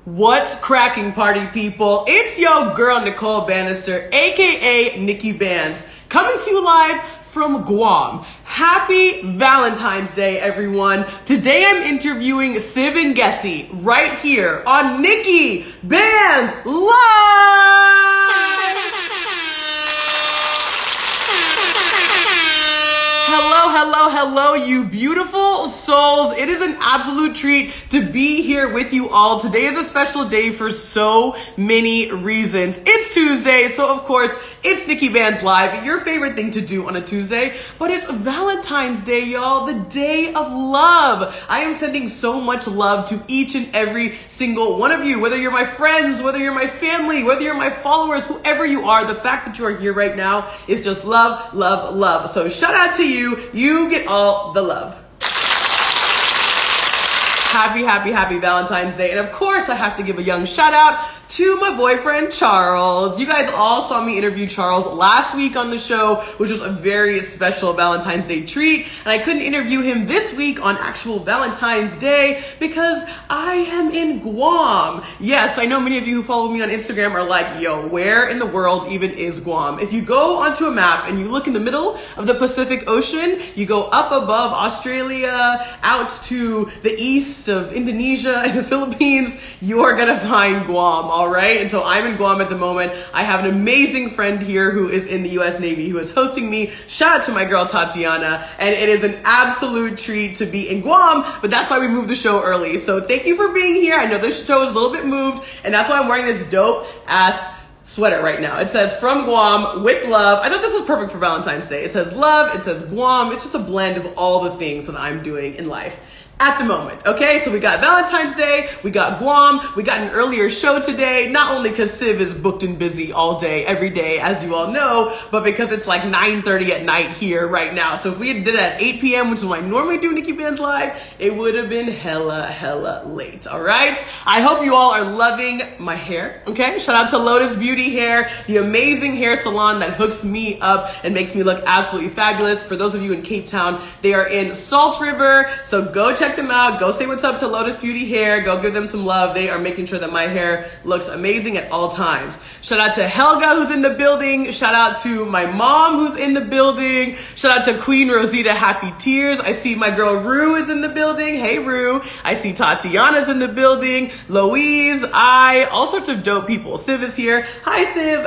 What's cracking, party people? It's your girl Nicole Banister, aka NIKKI BANZ, coming to you live from Guam. Happy Valentine's Day, everyone. Today I'm interviewing Siv Ngesi right here on NIKKI BANZ Live! Hello, you beautiful souls. It is an absolute treat to be here with you all. Today is a special day for so many reasons. It's Tuesday, so of course, it's NIKKI BANZ Live, your favorite thing to do on a Tuesday, but it's Valentine's Day, y'all, the day of love. I am sending so much love to each and every single one of you, whether you're my friends, whether you're my family, whether you're my followers, whoever you are. The fact that you are here right now is just love, love, love. So shout out to you. You get all the love. Happy Valentine's Day. And of course, I have to give a young shout out to my boyfriend, Charles. You guys all saw me interview Charles last week on the show, which was a very special Valentine's Day treat. And I couldn't interview him this week on actual Valentine's Day because I am in Guam. Yes, I know many of you who follow me on Instagram are like, yo, where in the world even is Guam? If you go onto a map and you look in the middle of the Pacific Ocean, you go up above Australia, out to the east of Indonesia and the Philippines, you're gonna find Guam. All right. And so I'm in Guam at the moment. I have an amazing friend here who is in the US Navy who is hosting me. Shout out to my girl Tatiana. And it is an absolute treat to be in Guam, but that's why we moved the show early. So thank you for being here. I know this show is a little bit moved, and that's why I'm wearing this dope ass sweater right now. It says from Guam with love. I thought this was perfect for Valentine's Day. It says love, it says Guam. It's just a blend of all the things that I'm doing in life at the moment. Okay, so we got Valentine's Day, we got Guam, we got an earlier show today, not only because Siv is booked and busy all day, every day, as you all know, but because it's like 9:30 at night here right now. So if we did it at 8 p.m., which is when I normally do NIKKI BANZ Live, it would have been hella late, all right? I hope you all are loving my hair, okay? Shout out to Lotus Beauty Hair, the amazing hair salon that hooks me up and makes me look absolutely fabulous. For those of you in Cape Town, they are in Salt River, so go check them out. Go say what's up to Lotus Beauty Hair. Go give them some love. They are making sure that my hair looks amazing at all times. Shout out to Helga, who's in the building. Shout out to my mom, who's in the building. Shout out to Queen Rosita Happy Tears. I see my girl Rue is in the building. Hey Rue. I see Tatiana's in the building. Louise, all sorts of dope people. Siv is here. Hi Siv.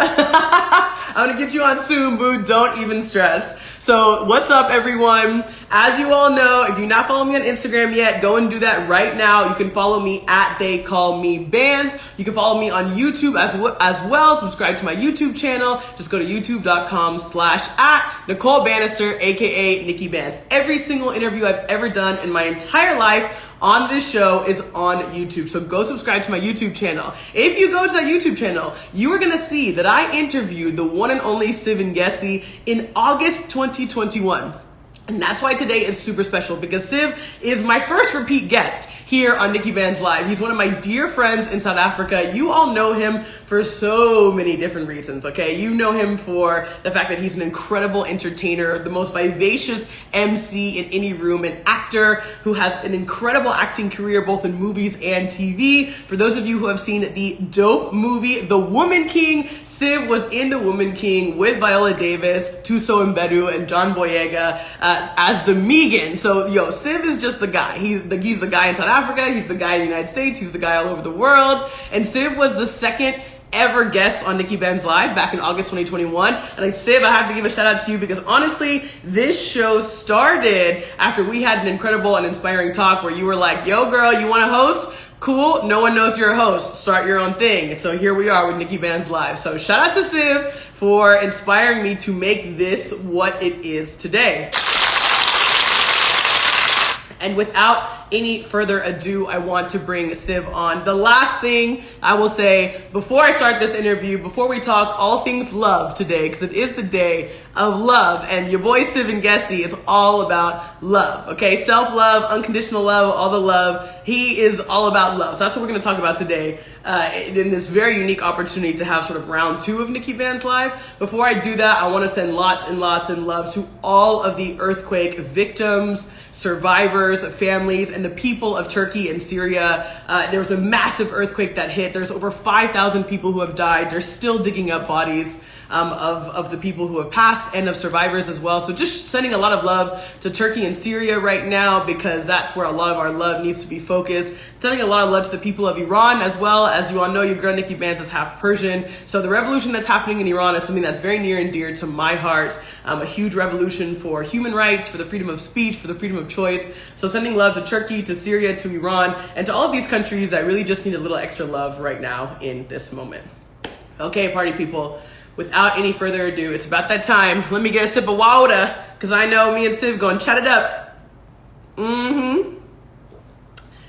I'm gonna get you on soon, boo. Don't even stress. So what's up, everyone? As you all know, if you're not following me on Instagram yet, go and do that right now. You can follow me at They Call Me Bands. You can follow me on YouTube as well. Subscribe to my YouTube channel. Just go to youtube.com/@Nicole Banister, aka NIKKI BANZ. Every single interview I've ever done in my entire life on this show is on YouTube. So go subscribe to my YouTube channel. If you go to that YouTube channel, you are gonna see that I interviewed the one and only Siv Ngesi in August 2021. And that's why today is super special, because Siv is my first repeat guest here on NIKKI BANZ Live. He's one of my dear friends in South Africa. You all know him for so many different reasons, okay? You know him for the fact that he's an incredible entertainer, the most vivacious MC in any room, an actor who has an incredible acting career both in movies and TV. For those of you who have seen the dope movie, The Woman King, Siv was in The Woman King with Viola Davis, Tuso Mbedu, and John Boyega as the Migan. So, yo, Siv is just the guy. He's the guy in South Africa, he's the guy in the United States, he's the guy all over the world. And Siv was the second ever guest on NIKKI BANZ Live back in August 2021. And like Siv, I have to give a shout out to you because honestly, this show started after we had an incredible and inspiring talk where you were like, yo girl, you wanna host? Cool, no one knows you're a host. Start your own thing. And so here we are with NIKKI BANZ Live. So shout out to Siv for inspiring me to make this what it is today. And without any further ado, I want to bring Siv on. The last thing I will say before I start this interview, before we talk all things love today, because it is the day of love, and your boy Siv Ngesi is all about love, okay? Self-love, unconditional love, all the love. He is all about love. So that's what we're going to talk about today in this very unique opportunity to have sort of round 2 of NIKKI BANZ Live. Before I do that, I want to send lots and lots of love to all of the earthquake victims, survivors, families, and the people of Turkey and Syria. There was a massive earthquake that hit. There's over 5,000 people who have died. They're still digging up bodies of the people who have passed and of survivors as well. So just sending a lot of love to Turkey and Syria right now, because that's where a lot of our love needs to be focused. Sending a lot of love to the people of Iran as well. As you all know, your girl NIKKI BANZ is half Persian. So the revolution that's happening in Iran is something that's very near and dear to my heart. A huge revolution for human rights, for the freedom of speech, for the freedom of choice. So sending love to Turkey, to Syria, to Iran, and to all of these countries that really just need a little extra love right now in this moment. Okay, party people. Without any further ado, it's about that time. Let me get a sip of water, because I know me and Siv gonna chat it up.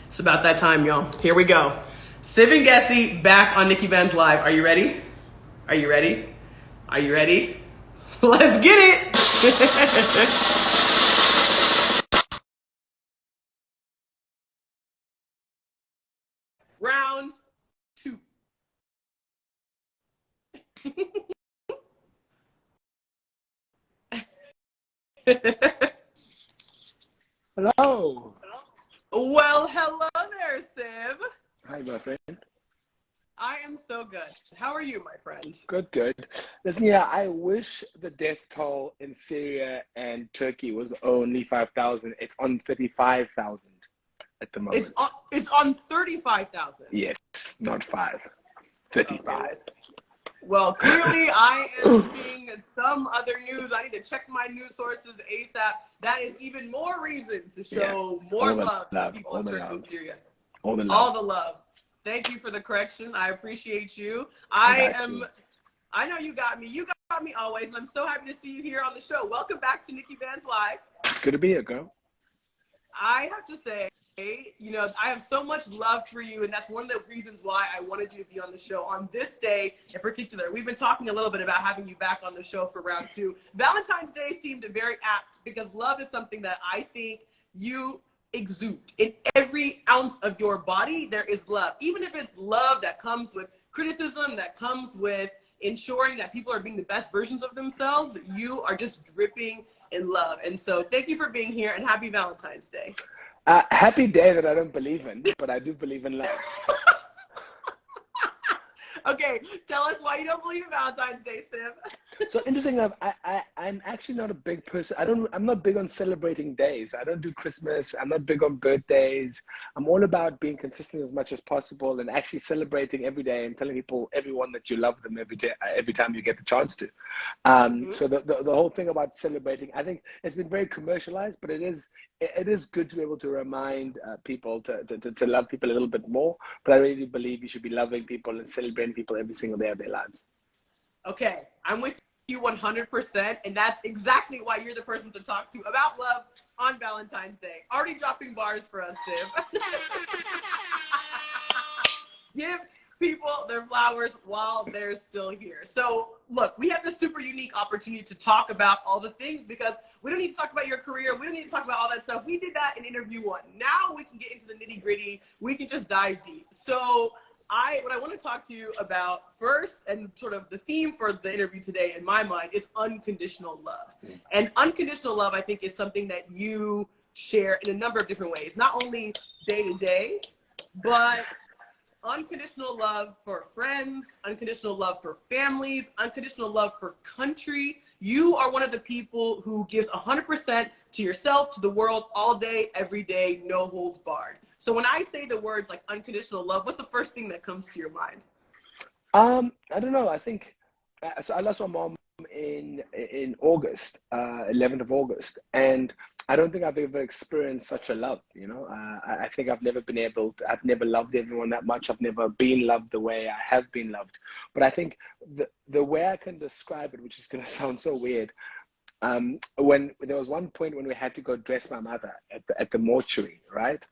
It's about that time, y'all. Here we go. Siv Ngesi back on NIKKI BANZ Live. Are you ready? Are you ready? Are you ready? Let's get it! Round 2. Hello. Well, hello there, Siv. Hi, my friend. I am so good. How are you, my friend? Good, good. Listen, yeah, I wish the death toll in Syria and Turkey was only 5,000. It's on 35,000 at the moment. It's on 35,000. Yes, not 5. 35. Okay. Well, clearly I am seeing some other news. I need to check my news sources ASAP. That is even more reason to show more love to the people of Turkey and Syria. All the love. All the love. Thank you for the correction. I appreciate you. I know you got me. You got me always, and I'm so happy to see you here on the show. Welcome back to NIKKI BANZ Live. It's good to be here, girl. I have to say, you know, I have so much love for you, and that's one of the reasons why I wanted you to be on the show on this day in particular. We've been talking a little bit about having you back on the show for round 2. Valentine's Day seemed very apt because love is something that I think you exude. In every ounce of your body, there is love. Even if it's love that comes with criticism, that comes with ensuring that people are being the best versions of themselves, you are just dripping in love. And so thank you for being here, and happy Valentine's Day. Happy day that I don't believe in, but I do believe in love. Okay, tell us why you don't believe in Valentine's Day, Siv. So interesting enough, I'm actually not a big person. I'm not big on celebrating days. I don't do Christmas. I'm not big on birthdays. I'm all about being consistent as much as possible and actually celebrating every day and telling everyone that you love them every day, every time you get the chance to. So the whole thing about celebrating, I think it's been very commercialized, but it is good to be able to remind people to love people a little bit more. But I really believe you should be loving people and celebrating people every single day of their lives. Okay, I'm with you 100%, and that's exactly why you're the person to talk to about love on Valentine's Day. Already dropping bars for us, Siv. Give people their flowers while they're still here. So look, we have this super unique opportunity to talk about all the things, because we don't need to talk about your career. We don't need to talk about all that stuff. We did that in interview 1. Now we can get into the nitty gritty. We can just dive deep. So what I want to talk to you about first, and sort of the theme for the interview today in my mind, is unconditional love. And unconditional love, I think, is something that you share in a number of different ways, not only day to day, but unconditional love for friends, unconditional love for families, unconditional love for country. You are one of the people who gives 100% to yourself, to the world, all day, every day, no holds barred. So when I say the words like unconditional love, what's the first thing that comes to your mind? I don't know. I think so. I lost my mom in August, 11th of August, and I don't think I've ever experienced such a love. You know, I think I've never I've never loved everyone that much. I've never been loved the way I have been loved. But I think the way I can describe it, which is going to sound so weird, when there was one point when we had to go dress my mother at the mortuary, right?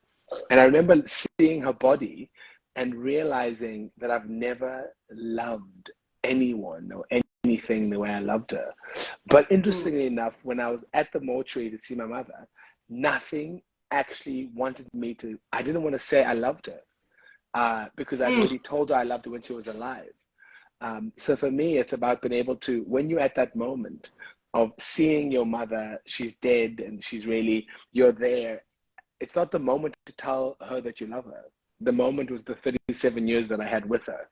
And I remember seeing her body and realizing that I've never loved anyone or anything the way I loved her. But interestingly enough, when I was at the mortuary to see my mother, nothing actually wanted me to, I didn't want to say I loved her because I'd already told her I loved her when she was alive. So for me, it's about being able to, when you're at that moment of seeing your mother, she's dead and you're there. It's not the moment to tell her that you love her. The moment was the 37 years that I had with her,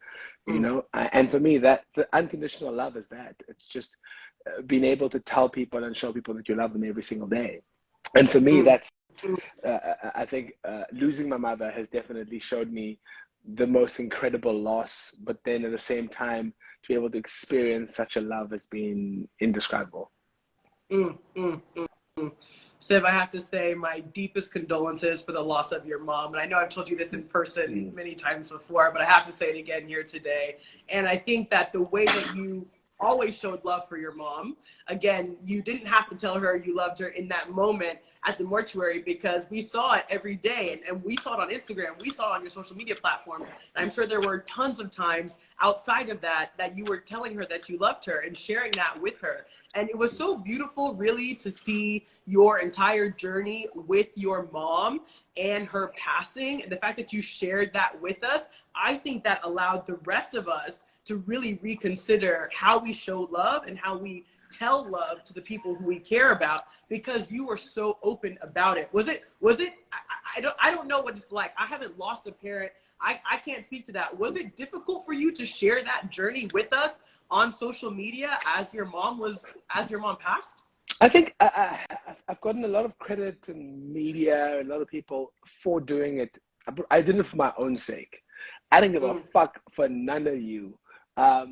you know? And for me, that the unconditional love is that. It's just being able to tell people and show people that you love them every single day. And for me, that's, I think losing my mother has definitely showed me the most incredible loss, but then at the same time, to be able to experience such a love has been indescribable. Siv, I have to say my deepest condolences for the loss of your mom. And I know I've told you this in person many times before, but I have to say it again here today. And I think that the way that you always showed love for your mom, again, you didn't have to tell her you loved her in that moment at the mortuary, because we saw it every day, and we saw it on Instagram, we saw it on your social media platforms, and I'm sure there were tons of times outside of that that you were telling her that you loved her and sharing that with her. And it was so beautiful, really, to see your entire journey with your mom and her passing, and the fact that you shared that with us. I think that allowed the rest of us to really reconsider how we show love and how we tell love to the people who we care about, because you were so open about it. Was it, I don't know what it's like. I haven't lost a parent. I can't speak to that. Was it difficult for you to share that journey with us on social media as your mom passed? I think I've gotten a lot of credit in media, a lot of people for doing it. I did it for my own sake. I didn't give a fuck for none of you. I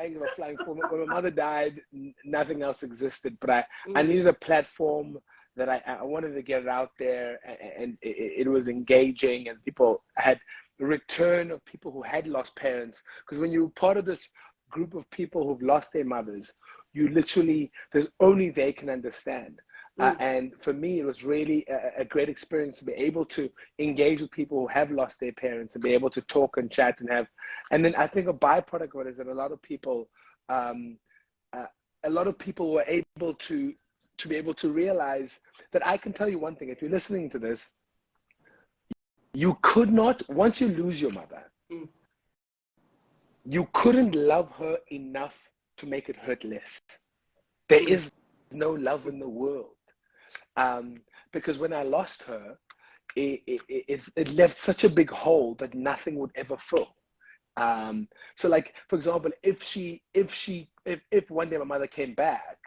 didn't give a flying fuck. When my mother died, nothing else existed, but I needed a platform that I wanted to get it out there, and it was engaging, and people had the return of people who had lost parents. Because when you're part of this group of people who've lost their mothers, you literally, there's only they can understand. And for me, it was really a great experience to be able to engage with people who have lost their parents and be able to talk and chat and have. And then I think a byproduct of it is that a lot of people were able to be able to realize that I can tell you one thing. If you're listening to this, you could not, once you lose your mother, you couldn't love her enough to make it hurt less. There is no love in the world. Because when I lost her, it left such a big hole that nothing would ever fill. So like, for example, if one day my mother came back,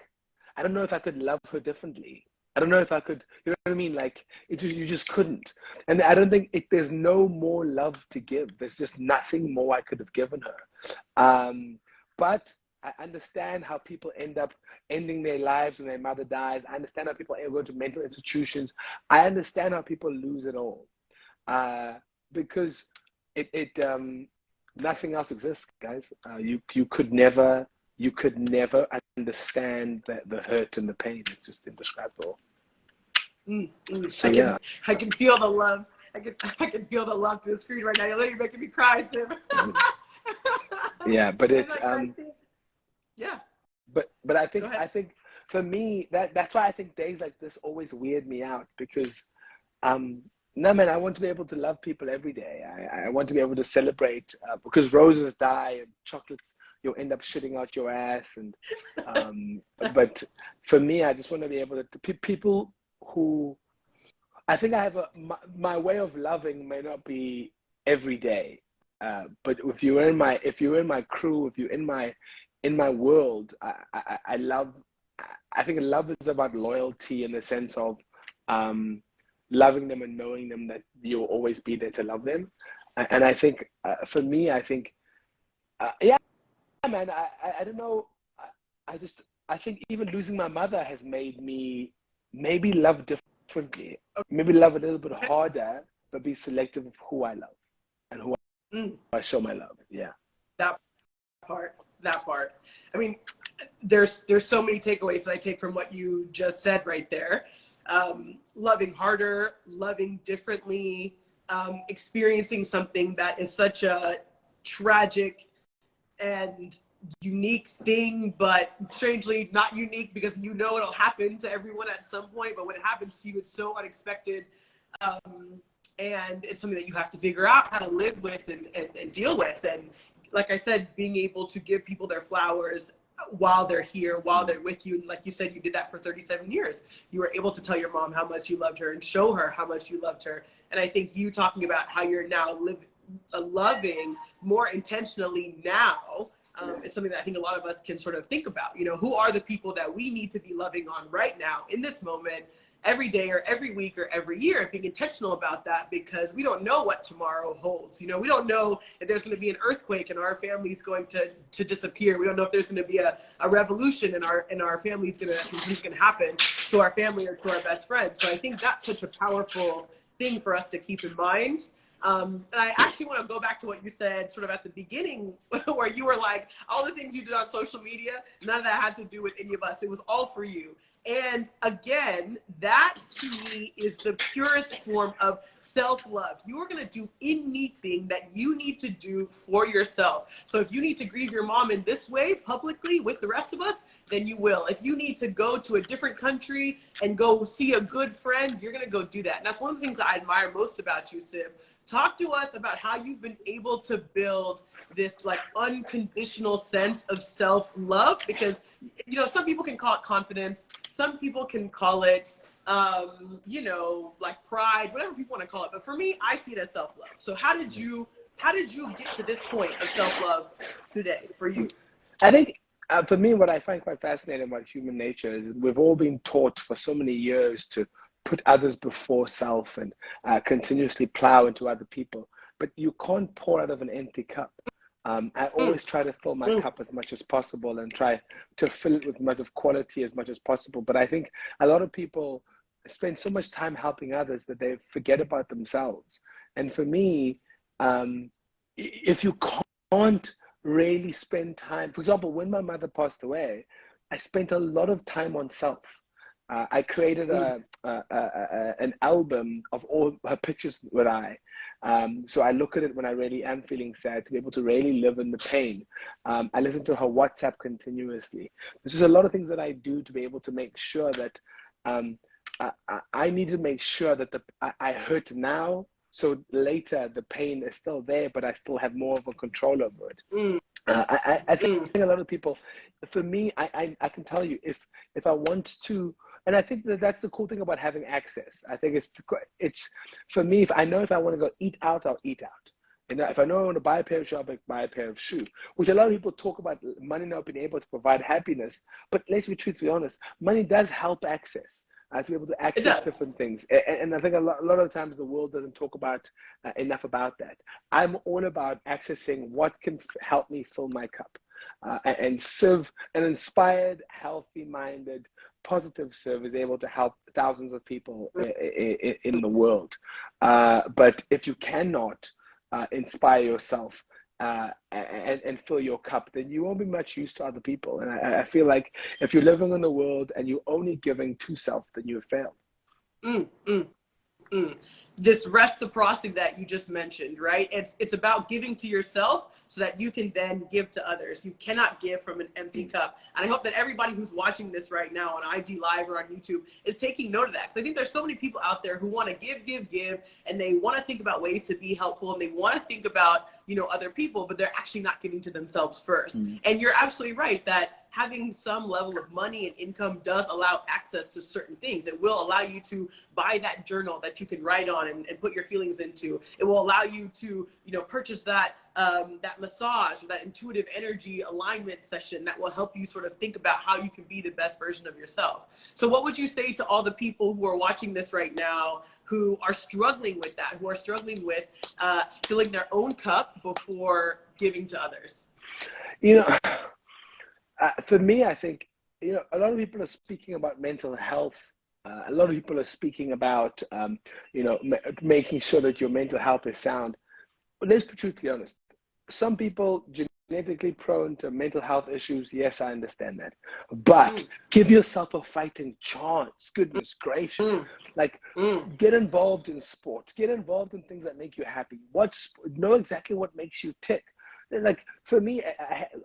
I don't know if I could love her differently. I don't know if I could, you know what I mean? Like, you just couldn't. And I don't think there's no more love to give. There's just nothing more I could have given her. But I understand how people end up ending their lives when their mother dies. I understand how people go to mental institutions. I understand how people lose it all. Because nothing else exists, guys. You could never understand the hurt and the pain. It's just indescribable. So yeah. I can feel the love. I can feel the love through the screen right now. You're literally making me cry, Siv. Yeah, but it's yeah. But I think for me that's why I think days like this always weird me out, because no man, I want to be able to love people every day. I want to be able to celebrate, because roses die and chocolates you'll end up shitting out your ass, and but for me, I just want to be able to people who, I think I have my way of loving may not be every day, but if you're in my crew, if you're in my world, I love. I think love is about loyalty, in the sense of loving them and knowing them that you'll always be there to love them. And I think for me, I think yeah, man, I don't know. I think even losing my mother has made me maybe love differently, maybe love a little bit harder, but be selective of who I love and who I show my love. Yeah. That part. I mean, there's so many takeaways that I take from what you just said right there. Loving harder, loving differently, experiencing something that is such a tragic and unique thing, but strangely not unique because you know it'll happen to everyone at some point. But when it happens to you, it's so unexpected. And it's something that you have to figure out how to live with and deal with. And like I said, being able to give people their flowers while they're here, while they're with you. And like you said, you did that for 37 years. You were able to tell your mom how much you loved her and show her how much you loved her. And I think you talking about how you're now loving more intentionally now is something that I think a lot of us can sort of think about. You know, who are the people that we need to be loving on right now in this moment, every day or every week or every year, being intentional about that, because we don't know what tomorrow holds. You know, we don't know if there's going to be an earthquake and our family's going to disappear. We don't know if there's going to be a revolution and our family's going to happen to our family or to our best friend. So I think that's such a powerful thing for us to keep in mind. And I actually want to go back to what you said sort of at the beginning where you were like, all the things you did on social media, none of that had to do with any of us. It was all for you. And again, that to me is the purest form of self-love. You are going to do anything that you need to do for yourself. So if you need to grieve your mom in this way publicly with the rest of us, then you will. If you need to go to a different country and go see a good friend, you're going to go do that. And that's one of the things I admire most about you, Siv. Talk to us about how you've been able to build this like unconditional sense of self-love, because, you know, some people can call it confidence. Some people can call it, you know, like pride, whatever people want to call it. But for me, I see it as self-love. So how did you get to this point of self-love today for you? I think for me, what I find quite fascinating about human nature is we've all been taught for so many years to put others before self and continuously plow into other people. But you can't pour out of an empty cup. I always try to fill my cup as much as possible and try to fill it with much of quality as much as possible. But I think a lot of people spend so much time helping others that they forget about themselves. And for me, if you can't really spend time, for example, when my mother passed away, I spent a lot of time on self. I created an album of all her pictures with so I look at it when I really am feeling sad to be able to really live in the pain. I listen to her WhatsApp continuously. There's just a lot of things that I do to be able to make sure that I need to make sure that I hurt now, so later the pain is still there, but I still have more of a control over it. I think a lot of people, for me, I can tell you if I want to. And I think that's the cool thing about having access. I think it's for me, if I want to go eat out, I'll eat out. And if I know I want to buy a pair of shoes, I'll buy a pair of shoes, which a lot of people talk about money not being able to provide happiness. But let's be truthfully honest, money does help access. To be able to access different things. And I think a lot of times the world doesn't talk about enough about that. I'm all about accessing what can help me fill my cup. And Siv, an inspired, healthy-minded, positive Siv, is able to help thousands of people in the world. But if you cannot inspire yourself and fill your cup, then you won't be much use to other people. And I feel like if you're living in the world and you're only giving to self, then you have failed. This reciprocity that you just mentioned, right? It's about giving to yourself so that you can then give to others. You cannot give from an empty cup. And I hope that everybody who's watching this right now on IG Live or on YouTube is taking note of that. Because I think there's so many people out there who want to give, and they want to think about ways to be helpful, and they want to think about, you know, other people, but they're actually not giving to themselves first. And you're absolutely right that having some level of money and income does allow access to certain things. It will allow you to buy that journal that you can write on and put your feelings into. It will allow you to, you know, purchase that that massage or that intuitive energy alignment session that will help you sort of think about how you can be the best version of yourself. So what would you say to all the people who are watching this right now who are struggling with that, who are struggling with filling their own cup before giving to others? You know, for me, I think, you know, a lot of people are speaking about mental health. A lot of people are speaking about, you know, making sure that your mental health is sound. But let's be truthfully honest. Some people genetically prone to mental health issues. Yes, I understand that. But give yourself a fighting chance. Goodness gracious. Get involved in sport. Get involved in things that make you happy. Know exactly what makes you tick. Like for me,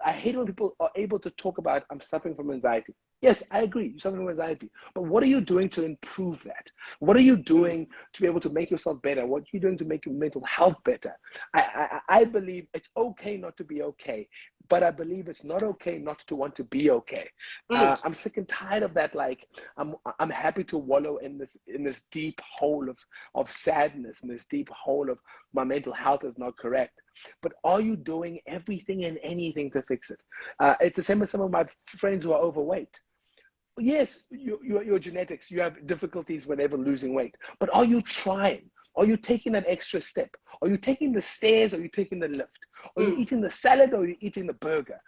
I hate when people are able to talk about I'm suffering from anxiety. Yes, I agree. You're suffering from anxiety, but what are you doing to improve that? What are you doing to be able to make yourself better? What are you doing to make your mental health better? I believe it's okay not to be okay, but I believe it's not okay not to want to be okay. I'm sick and tired of that. Like I'm happy to wallow in this deep hole of sadness, and this deep hole of my mental health is not correct. But are you doing everything and anything to fix it? It's the same as some of my friends who are overweight. Yes, your genetics, you have difficulties whenever losing weight, but are you trying? Are you taking that extra step? Are you taking the stairs? Or are you taking the lift? Are you eating the salad or are you eating the burger?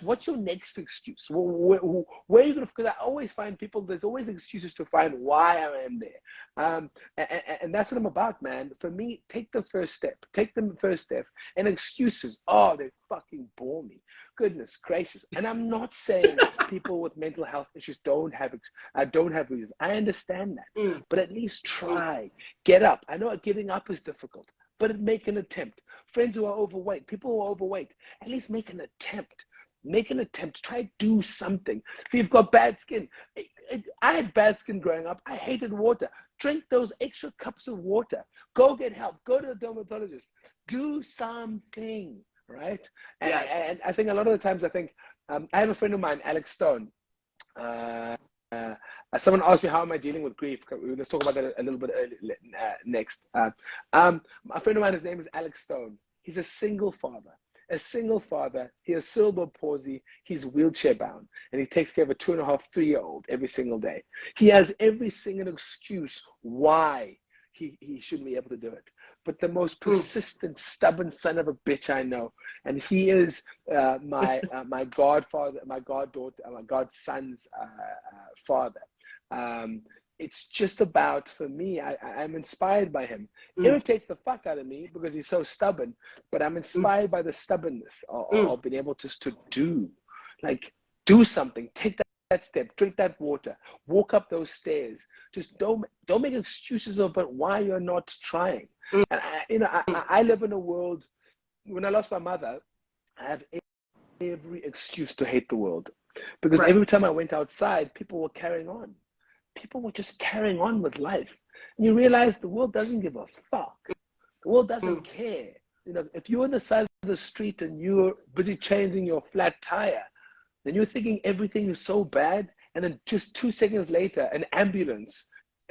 What's your next excuse? Where are you going to, because I always find people, there's always excuses to find why I am there. And that's what I'm about, man. For me, take the first step. Take the first step. And excuses, oh, they fucking bore me. Goodness gracious. And I'm not saying people with mental health issues don't have reasons. I understand that. But at least try. Get up. I know giving up is difficult, but make an attempt. Friends who are overweight, people who are overweight, at least make an attempt. Make an attempt. Try to do something. If you've got bad skin, I had bad skin growing up. I hated water. Drink those extra cups of water. Go get help. Go to the dermatologist. Do something. Right? Yes. And I think a lot of the times, I have a friend of mine, Alex Stone. Someone asked me, how am I dealing with grief? Let's talk about that a little bit next. A friend of mine, his name is Alex Stone. He's a single father. He has cerebral palsy. He's wheelchair bound, and he takes care of a 2.5, 3-year-old every single day. He has every single excuse why he shouldn't be able to do it. But the most persistent, stubborn son of a bitch I know, and he is my godfather, my goddaughter, my godson's father. It's just about, for me, I'm inspired by him. Irritates the fuck out of me because he's so stubborn, but I'm inspired by the stubbornness of being able to do something, take that step, drink that water, walk up those stairs. Just don't make excuses about why you're not trying. And I live in a world. When I lost my mother, I have every excuse to hate the world, because every time I went outside, people were carrying on. People were just carrying on with life. And you realize the world doesn't give a fuck. The world doesn't care. If you're on the side of the street and you're busy changing your flat tire, then you're thinking everything is so bad, and then just 2 seconds later, an ambulance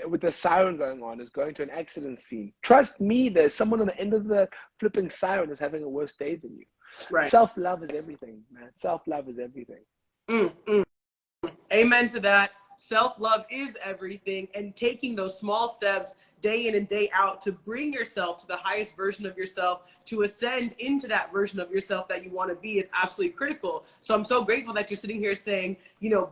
with the siren going on is going to an accident scene. Trust me, there's someone on the end of the flipping siren who's having a worse day than you. Right. Self-love is everything, man. Self-love is everything. Amen to that. Self-love is everything, and taking those small steps day in and day out to bring yourself to the highest version of yourself, to ascend into that version of yourself that you want to be, is absolutely critical. So I'm so grateful that you're sitting here saying,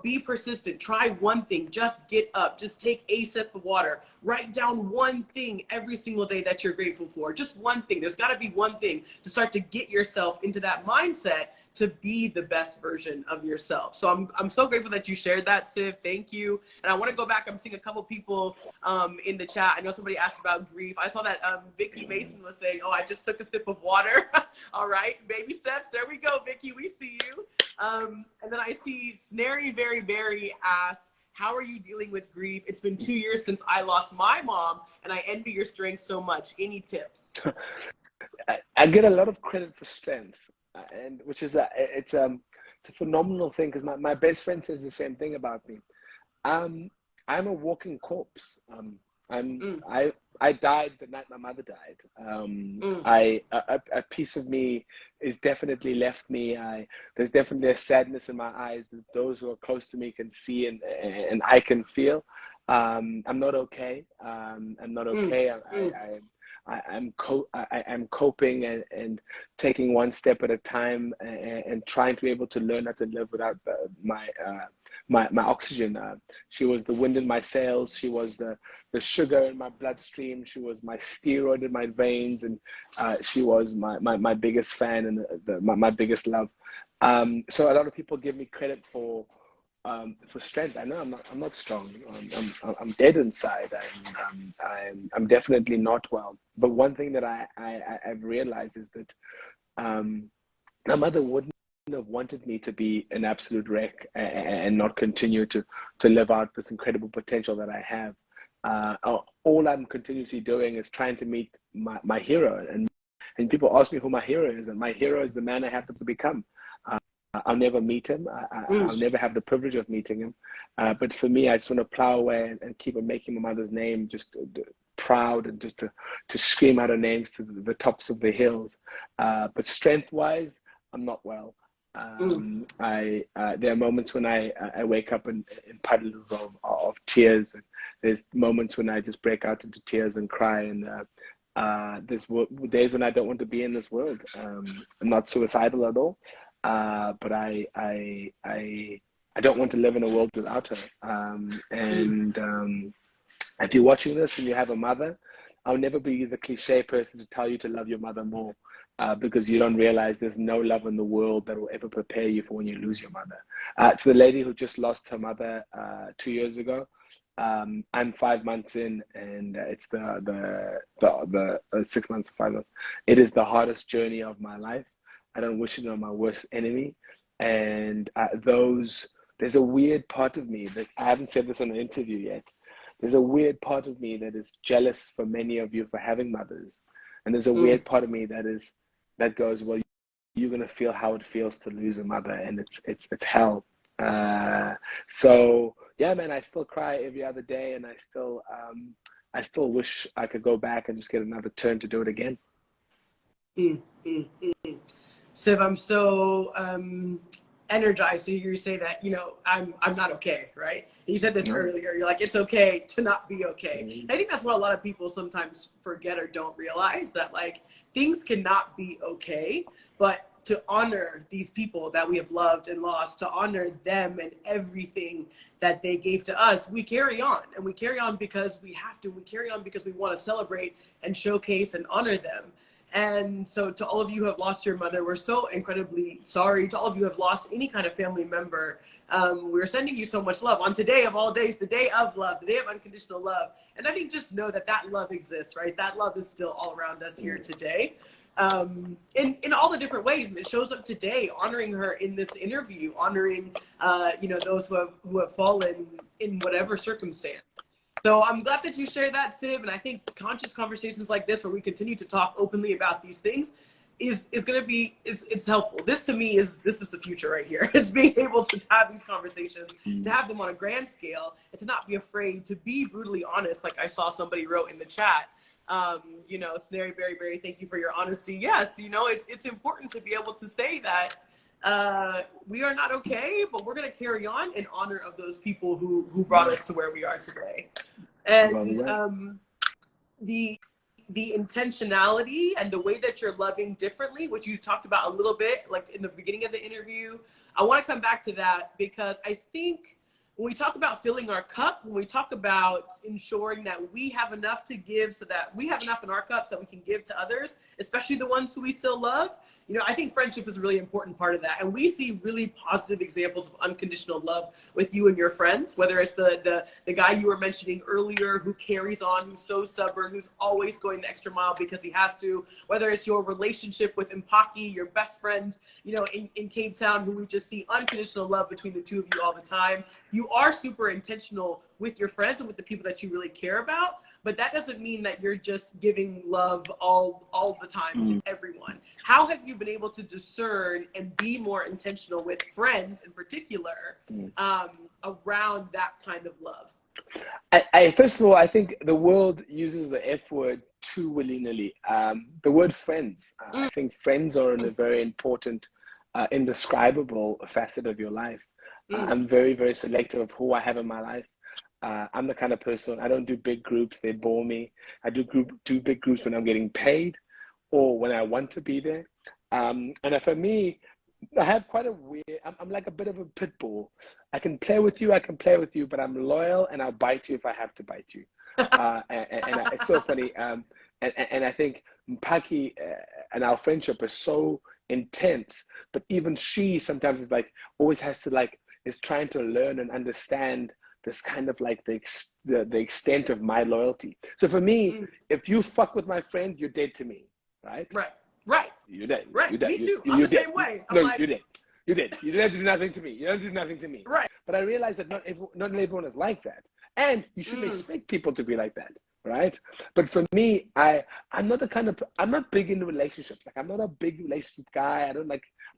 be persistent, try one thing, just get up, just take a sip of water, write down one thing every single day that you're grateful for, just one thing. There's got to be one thing to start to get yourself into that mindset to be the best version of yourself. So I'm so grateful that you shared that, Siv. Thank you. And I want to go back. I'm seeing a couple people in the chat. I know somebody asked about grief. I saw that Vicky Mason was saying, oh, I just took a sip of water. All right, baby steps. There we go, Vicky. We see you. And then I see Snary Very Very asked, how are you dealing with grief? It's been 2 years since I lost my mom, and I envy your strength so much. Any tips? I get a lot of credit for strength. And which is it's a phenomenal thing, because my best friend says the same thing about me. I'm a walking corpse. I died the night my mother died. A piece of me is definitely left me. There's definitely a sadness in my eyes that those who are close to me can see and I can feel. I'm not okay. I'm not okay. I'm coping and taking one step at a time, and trying to be able to learn how to live without my oxygen. She was the wind in my sails. She was the sugar in my bloodstream. She was my steroid in my veins, and she was my biggest fan and my biggest love. So a lot of people give me credit for strength. I know I'm not strong. I'm dead inside. I'm definitely not well. But one thing that I've realized is that My mother wouldn't have wanted me to be an absolute wreck and not continue to live out this incredible potential that I have. All I'm continuously doing is trying to meet my hero, and people ask me who my hero is, and my hero is the man I happen to become. I'll never meet him. I'll never have the privilege of meeting him. But for me, I just want to plow away and keep on making my mother's name just proud, and just to scream out her names to the tops of the hills. But strength-wise, I'm not well. There are moments when I wake up in puddles of tears. And there's moments when I just break out into tears and cry. And there's days when I don't want to be in this world. I'm not suicidal at all, but I don't want to live in a world without her. If you're watching this and you have a mother, I'll never be the cliche person to tell you to love your mother more, because you don't realize there's no love in the world that will ever prepare you for when you lose your mother. To the lady who just lost her mother 2 years ago, I'm 5 months in, and it's the 6 months, 5 months. It is the hardest journey of my life. I don't wish it on my worst enemy. And there's a weird part of me that I haven't said this on an interview yet. There's a weird part of me that is jealous for many of you for having mothers. And there's a weird part of me that goes, well, you're going to feel how it feels to lose a mother, and it's hell. So yeah, man, I still cry every other day, and I still wish I could go back and just get another turn to do it again. Siv, I'm so energized to hear you say that, I'm not okay, right? You said this earlier. You're like, it's okay to not be okay. I think that's what a lot of people sometimes forget or don't realize, that like things cannot be okay, but to honor these people that we have loved and lost, to honor them and everything that they gave to us, we carry on. And we carry on because we have to. We carry on because we want to celebrate and showcase and honor them. And so to all of you who have lost your mother, we're so incredibly sorry. To all of you who have lost any kind of family member, we're sending you so much love on today of all days, the day of love, the day of unconditional love. And I think just know that love exists, right? That love is still all around us here today. In all the different ways, and it shows up today, honoring her in this interview, honoring those who have fallen in whatever circumstance. So I'm glad that you shared that, Siv, and I think conscious conversations like this, where we continue to talk openly about these things, is going to be it's helpful. This to me is the future right here. It's being able to have these conversations, to have them on a grand scale, and to not be afraid to be brutally honest. Like I saw somebody wrote in the chat. Snary Berry Berry, thank you for your honesty. Yes, it's important to be able to say that we are not okay, but we're going to carry on in honor of those people who brought us to where we are today. And the intentionality and the way that you're loving differently, which you talked about a little bit, like in the beginning of the interview, I want to come back to that, because I think when we talk about filling our cup, when we talk about ensuring that we have enough to give, so that we have enough in our cups that we can give to others, especially the ones who we still love, I think friendship is a really important part of that. And we see really positive examples of unconditional love with you and your friends, whether it's the guy you were mentioning earlier who carries on, who's so stubborn, who's always going the extra mile because he has to, whether it's your relationship with Mpakie, your best friend, in Cape Town, who we just see unconditional love between the two of you all the time. You are super intentional with your friends and with the people that you really care about, but that doesn't mean that you're just giving love all the time to everyone. How have you been able to discern and be more intentional with friends in particular around that kind of love? I first of all, I think the world uses the F word too willy-nilly. The word friends. I think friends are a very important, indescribable facet of your life. I'm very, very selective of who I have in my life. I'm the kind of person, I don't do big groups, they bore me. I do big groups when I'm getting paid or when I want to be there. And for me, I have quite a weird, I'm like a bit of a pit bull. I can play with you, but I'm loyal and I'll bite you if I have to bite you. It's so funny. And I think Mpakie and our friendship is so intense, but even she sometimes is like, always has to is trying to learn and understand this kind of like the extent of my loyalty. So for me, if you fuck with my friend, you're dead to me, right? Right. You did. Right. You did. Me too. You I'm the did. same way. I'm No, like, you did. You did. You didn't have to do nothing to me. You don't have to do nothing to me. right. But I realized that not everyone is like that. And you shouldn't expect people to be like that. Right. But for me, I'm not I'm not big into relationships. Like, I'm not a big relationship guy. I'm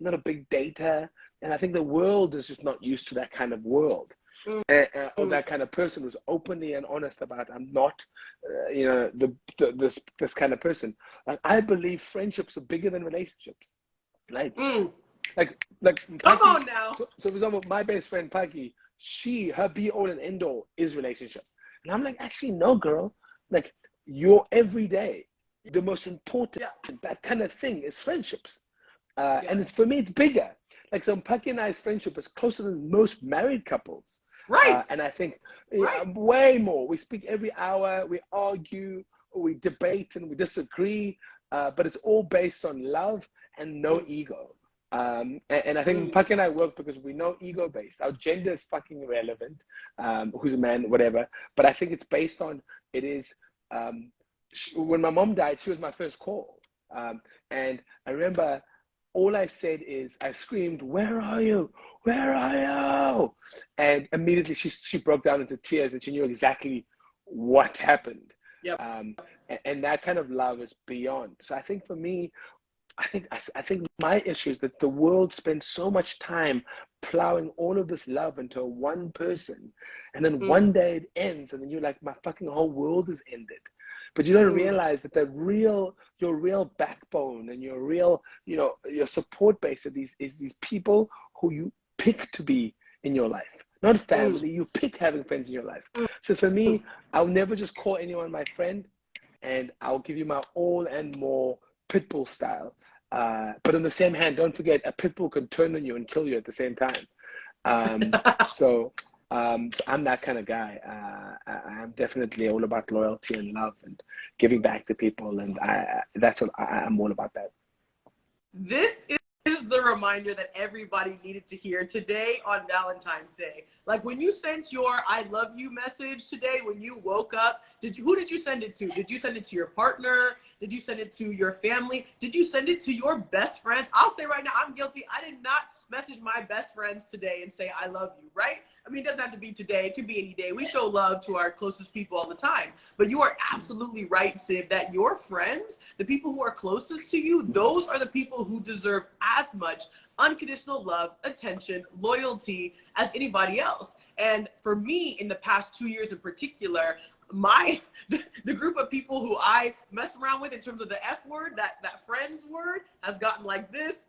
not a big dater. And I think the world is just not used to that kind of world. Or that kind of person who's openly and honest about, I'm not, this kind of person. Like, I believe friendships are bigger than relationships. Like Come Mpakie, on now. so for example, my best friend Mpakie, her be all and end all is relationship. And I'm like, actually, no, girl. Like, your everyday, the most important, that kind of thing is friendships. And for me, it's bigger. Like, so Mpakie and I's friendship is closer than most married couples. Right. And I think way more. We speak every hour, we argue, we debate, and we disagree. But it's all based on love and no ego. And I think Mpakie and I work because we know ego-based. Our gender is fucking irrelevant. Who's a man, whatever. But I think it's based on, when my mom died, she was my first call. And I remember all I said is, I screamed, "Where are you? Where are you?" And immediately she broke down into tears, and she knew exactly what happened. Yep. And that kind of love is beyond. So I think for me, I think my issue is that the world spends so much time plowing all of this love into one person, and then one day it ends, and then you're like, my fucking whole world is ended. But you don't realize that your real backbone and your real, your support base is these people who you pick to be in your life. Not family, you pick having friends in your life. So for me, I'll never just call anyone my friend, and I'll give you my all and more pitbull style. But on the same hand, don't forget, a pitbull can turn on you and kill you at the same time. So I'm that kind of guy. I'm definitely all about loyalty and love and giving back to people, and that's what I'm all about. That. This is the reminder that everybody needed to hear today on Valentine's Day. Like, when you sent your "I love you" message today, when you woke up, who did you send it to? Did you send it to your partner? Did you send it to your family? Did you send it to your best friends? I'll say right now, I'm guilty. I did not message my best friends today and say, "I love you," right? I mean, it doesn't have to be today. It could be any day. We show love to our closest people all the time. But you are absolutely right, Siv, that your friends, the people who are closest to you, those are the people who deserve as much unconditional love, attention, loyalty as anybody else. And for me, in the past 2 years in particular, the group of people who I mess around with in terms of the F word, that friends word, has gotten like this,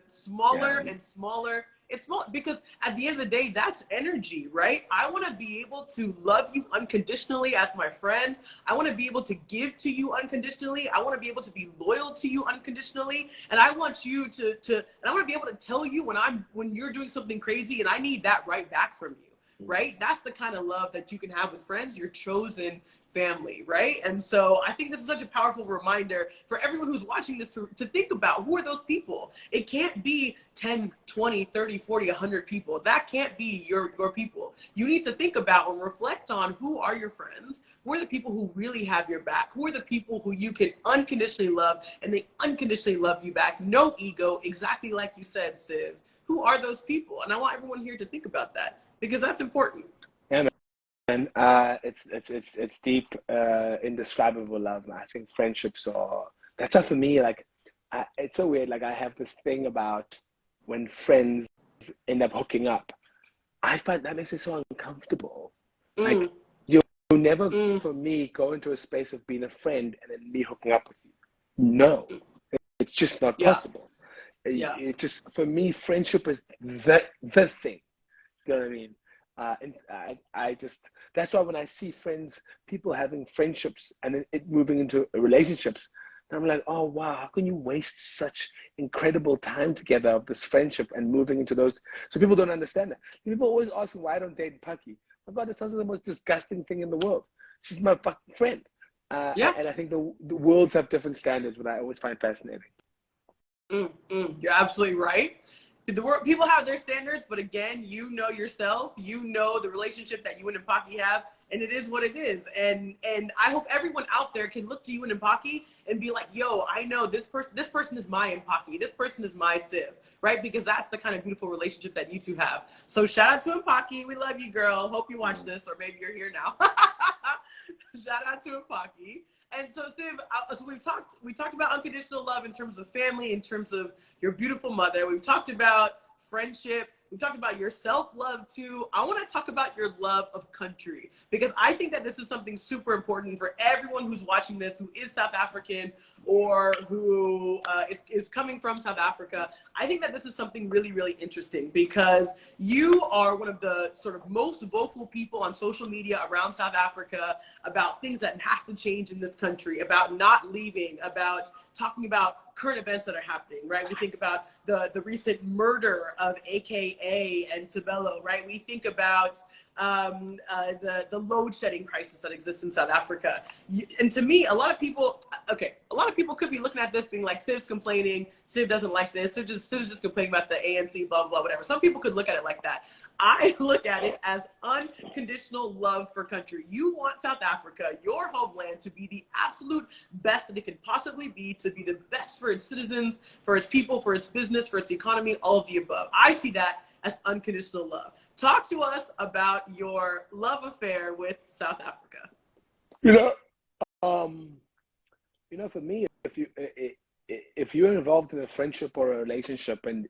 smaller and smaller. It's small because at the end of the day, that's energy, right? I want to be able to love you unconditionally as my friend. I want to be able to give to you unconditionally. I want to be able to be loyal to you unconditionally. And I want you and I want to be able to tell you when you're doing something crazy and I need that right back from you. Right? That's the kind of love that you can have with friends, your chosen family, right? And so I think this is such a powerful reminder for everyone who's watching this to think about, who are those people? It can't be 10, 20, 30, 40, 100 people. That can't be your people. You need to think about and reflect on, who are your friends? Who are the people who really have your back? Who are the people who you can unconditionally love and they unconditionally love you back? No ego, exactly like you said, Siv. Who are those people? And I want everyone here to think about that, because that's important. Yeah, man. It's deep, indescribable love. I think friendships that's why for me, like, it's so weird. Like, I have this thing about when friends end up hooking up. I find that makes me so uncomfortable. Like, you'll never, for me, go into a space of being a friend and then me hooking up with you. No, it's just not possible. It just, for me, friendship is the thing. You know what I mean? And I just, that's why when I see people having friendships and then it moving into relationships, I'm like, oh wow, how can you waste such incredible time together of this friendship and moving into those? So people don't understand that. People always ask me why I don't date Mpakie. Oh God, it sounds like the most disgusting thing in the world. She's my fucking friend. And I think the worlds have different standards, which I always find fascinating. You're absolutely right. The world, people have their standards, but again, you know yourself, you know the relationship that you and Mpakie have, and it is what it is. And I hope everyone out there can look to you and Mpakie and be like, yo, I know this person is my Mpakie, this person is my Siv, right? Because that's the kind of beautiful relationship that you two have. So shout out to Mpakie, we love you, girl. Hope you watch this, or maybe you're here now. Shout out to Mpakie. And so Siv, so we talked about unconditional love in terms of family, in terms of your beautiful mother. We've talked about friendship. We've talked about your self-love too. I want to talk about your love of country, because I think that this is something super important for everyone who's watching this, who is South African or who is coming from South Africa. I think that this is something really, really interesting, because you are one of the sort of most vocal people on social media around South Africa about things that have to change in this country, about not leaving, about talking about current events that are happening, right? We think about the recent murder of AKA and Tabello, right? We think about the load shedding crisis that exists in South Africa. And to me, a lot of people could be looking at this being like, Siv's complaining, Siv doesn't like this, Siv's just complaining about the ANC, blah, blah, whatever. Some people could look at it like that. I look at it as unconditional love for country. You want South Africa, your homeland, to be the absolute best that it could possibly be, to be the best for its citizens, for its people, for its business, for its economy, all of the above. I see that as unconditional love. Talk to us about your love affair with South Africa. For me, if you're involved in a friendship or a relationship, and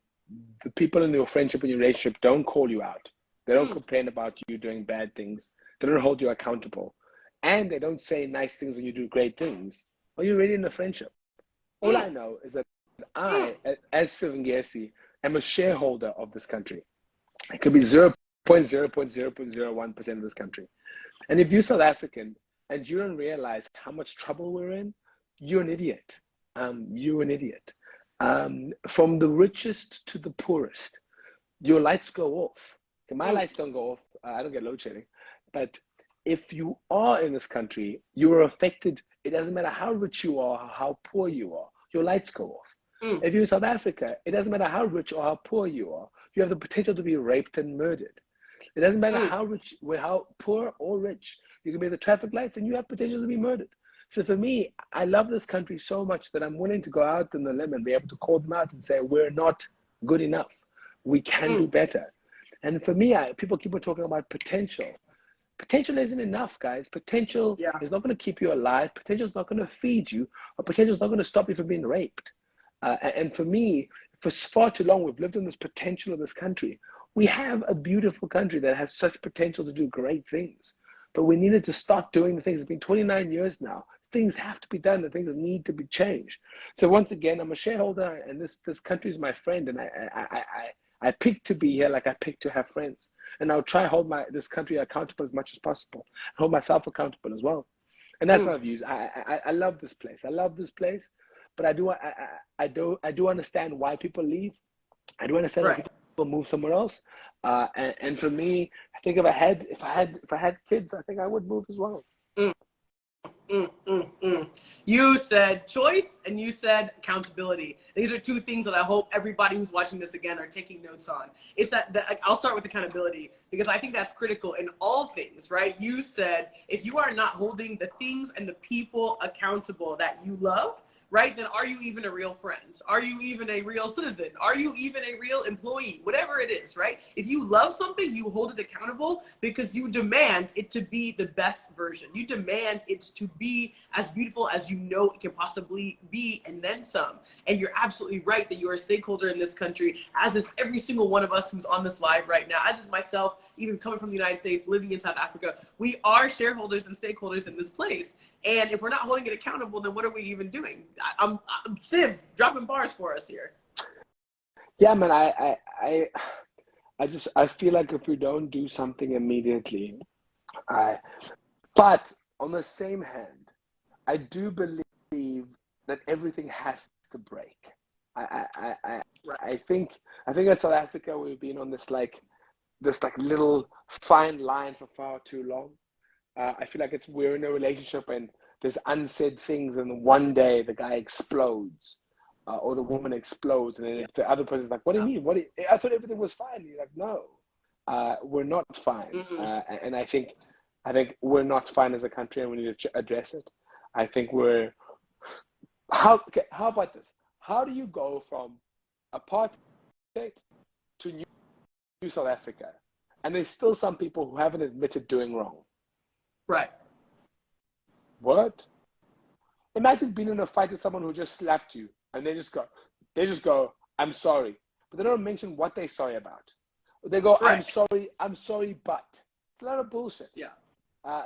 the people in your friendship and your relationship don't call you out, they don't complain about you doing bad things, they don't hold you accountable, and they don't say nice things when you do great things, are you really in a friendship? All I know is that I, as Siv Ngesi, am a shareholder of this country. It could be 0.0.0.01% of this country. And if you're South African and you don't realize how much trouble we're in, you're an idiot. You're an idiot. From the richest to the poorest, your lights go off. My lights don't go off. I don't get load shedding. But if you are in this country, you are affected. It doesn't matter how rich you are, how poor you are, your lights go off. If you're in South Africa, it doesn't matter how rich or how poor you are, you have the potential to be raped and murdered. It doesn't matter how rich, how poor or rich, you can be in the traffic lights and you have potential to be murdered. So for me, I love this country so much that I'm willing to go out on the limb and be able to call them out and say, we're not good enough. We can do better. And for me, people keep on talking about potential. Potential isn't enough, guys. Potential is not going to keep you alive. Potential is not going to feed you. Or potential is not going to stop you from being raped. And for me, for far too long, we've lived in this potential of this country. We have a beautiful country that has such potential to do great things. But we needed to start doing the things. It's been 29 years now. Things have to be done. The things need to be changed. So once again, I'm a shareholder, and this country is my friend. And I picked to be here like I picked to have friends. And I'll try to hold this country accountable as much as possible. Hold myself accountable as well. And that's my views. I love this place. I love this place. But I do understand why people leave. I do understand why people move somewhere else. And for me, I think if I had kids, I think I would move as well. You said choice and you said accountability. These are two things that I hope everybody who's watching this again are taking notes on. It's that I'll start with accountability, because I think that's critical in all things, right? You said if you are not holding the things and the people accountable that you love, right, then are you even a real friend? Are you even a real citizen? Are you even a real employee? Whatever it is, right? If you love something, you hold it accountable because you demand it to be the best version. You demand it to be as beautiful as you know it can possibly be, and then some. And you're absolutely right that you are a stakeholder in this country, as is every single one of us who's on this live right now, as is myself, even coming from the United States, living in South Africa. We are shareholders and stakeholders in this place. And if we're not holding it accountable, then what are we even doing? I'm Siv, dropping bars for us here. Yeah, man, I feel like if we don't do something immediately, but on the same hand, I do believe that everything has to break. I think in South Africa we've been on this little fine line for far too long. I feel like we're in a relationship and there's unsaid things, and one day the guy explodes. or the woman explodes, and then if the other person's like, "What do you mean? I thought everything was fine." You're like, "No, we're not fine." And I think we're not fine as a country, and we need to address it. I think we're how about this? How do you go from apartheid to New South Africa, and there's still some people who haven't admitted doing wrong? Right. What? Imagine being in a fight with someone who just slapped you, and they just go, "I'm sorry," but they don't mention what they're sorry about. They go, Right. I'm sorry, but it's a lot of bullshit. Yeah.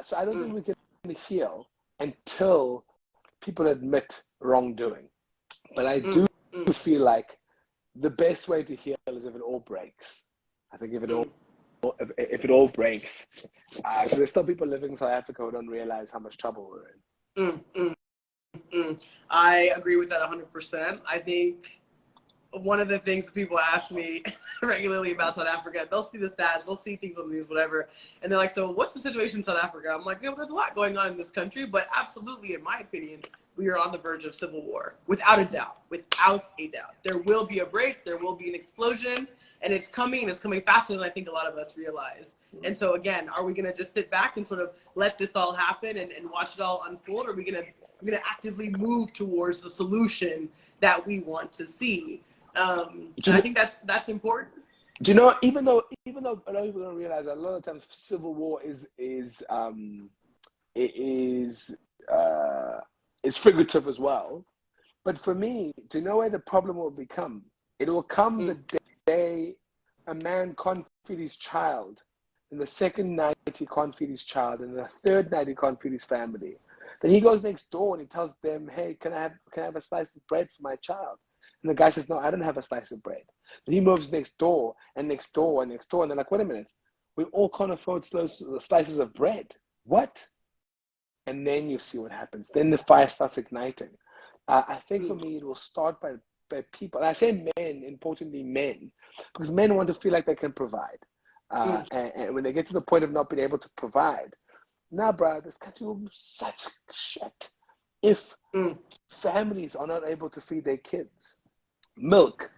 So I don't think we can heal until people admit wrongdoing. But I do feel like the best way to heal is if it all breaks. I think if it all breaks, there's still people living in South Africa who don't realize how much trouble we're in. I agree with that 100%. I think one of the things that people ask me regularly about South Africa, they'll see the stats, they'll see things on the news, whatever, and they're like, "So what's the situation in South Africa?" I'm like, there's a lot going on in this country, but absolutely, in my opinion, we are on the verge of civil war, without a doubt. There will be a break, there will be an explosion, and it's coming faster than I think a lot of us realize. And so again, are we going to just sit back and sort of let this all happen and watch it all unfold, or are we going to actively move towards the solution that we want to see? And I think that's important. Do you know, even though a lot of people don't realize that a lot of times civil war is figurative as well. But for me, do you know where the problem will become? It will come the day a man can't feed his child, and the second night he can't feed his child, and the third night he can't feed his family. Then he goes next door and he tells them, "Hey, can I have a slice of bread for my child?" And the guy says, "No, I don't have a slice of bread." Then he moves next door and next door and next door, and they're like, "Wait a minute, we all can't afford those slices of bread. What?" And then you see what happens. Then the fire starts igniting. I think for me, it will start by people. And I say men, importantly men, because men want to feel like they can provide. And when they get to the point of not being able to provide, nah, bro, this country will be such shit if families are not able to feed their kids. Milk,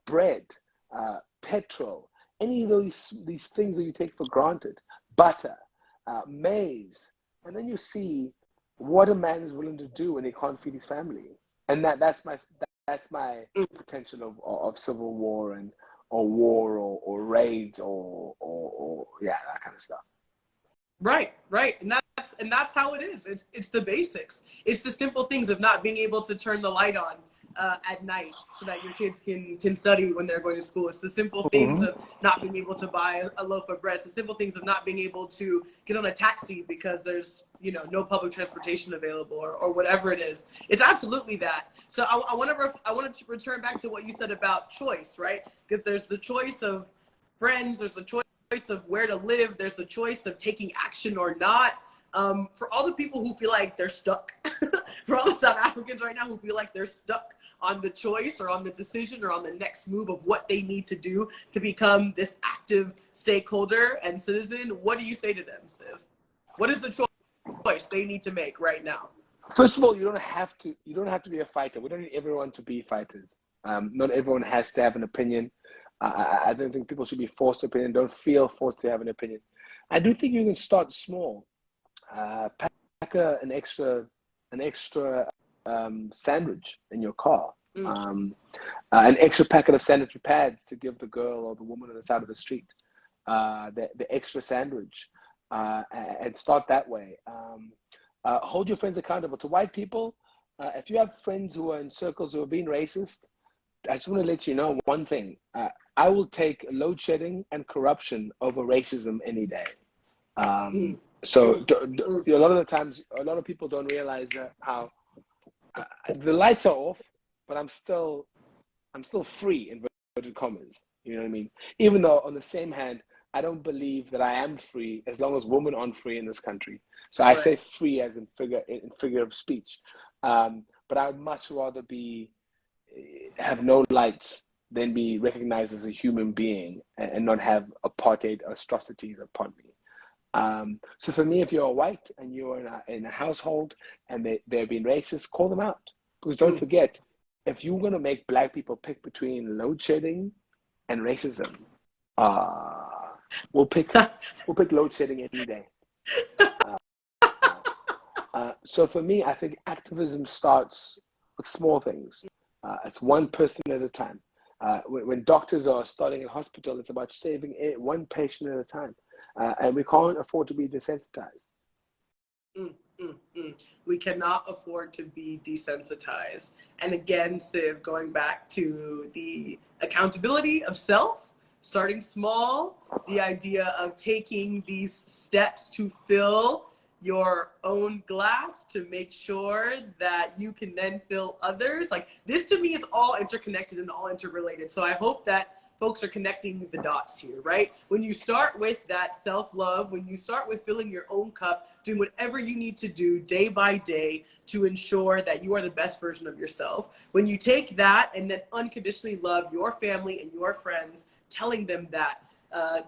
bread, petrol, any of these things that you take for granted, butter, maize, and then you see what a man is willing to do when he can't feed his family, and that's my potential of civil war or war or raids or yeah, that kind of stuff. Right, and that's how it is. It's the basics. It's the simple things of not being able to turn the light on at night so that your kids can study when they're going to school. It's the simple things of not being able to buy a loaf of bread. It's the simple things of not being able to get on a taxi because there's no public transportation available or whatever it is. It's absolutely that. So I wanted to return back to what you said about choice, right? Because there's the choice of friends, there's the choice of where to live, there's the choice of taking action or not. For all the people who feel like they're stuck, for all the South Africans right now who feel like they're stuck on the choice or on the decision or on the next move of what they need to do to become this active stakeholder and citizen, what do you say to them, Siv? What is the choice they need to make right now? First of all, you don't have to be a fighter. We don't need everyone to be fighters. Not everyone has to have an opinion. I don't think people should be forced to opinion. Don't feel forced to have an opinion. I do think you can start small. Pack an extra sandwich in your car. An extra packet of sanitary pads to give the girl or the woman on the side of the street. The extra sandwich, and start that way. Hold your friends accountable. To white people, if you have friends who are in circles who are being racist, I just want to let you know one thing. I will take load shedding and corruption over racism any day. So a lot of the times, a lot of people don't realize how the lights are off, but I'm still free in inverted commas. You know what I mean? Even though on the same hand, I don't believe that I am free as long as women aren't free in this country. So I say free as in figure of speech. But I would much rather have no lights than be recognized as a human being and not have apartheid atrocities upon me. So for me, if you're white and you're in a household and they're being racist, call them out. Because don't forget, if you're going to make black people pick between load shedding and racism, we'll pick load shedding any day. So for me, I think activism starts with small things. It's one person at a time. When doctors are starting in hospital, it's about saving one patient at a time. And we can't afford to be desensitized. We cannot afford to be desensitized. And again, Siv, going back to the accountability of self, starting small, the idea of taking these steps to fill your own glass to make sure that you can then fill others. Like, this to me is all interconnected and all interrelated. So I hope that folks are connecting the dots here, right? When you start with that self-love, when you start with filling your own cup, doing whatever you need to do day by day to ensure that you are the best version of yourself, when you take that and then unconditionally love your family and your friends, telling them that,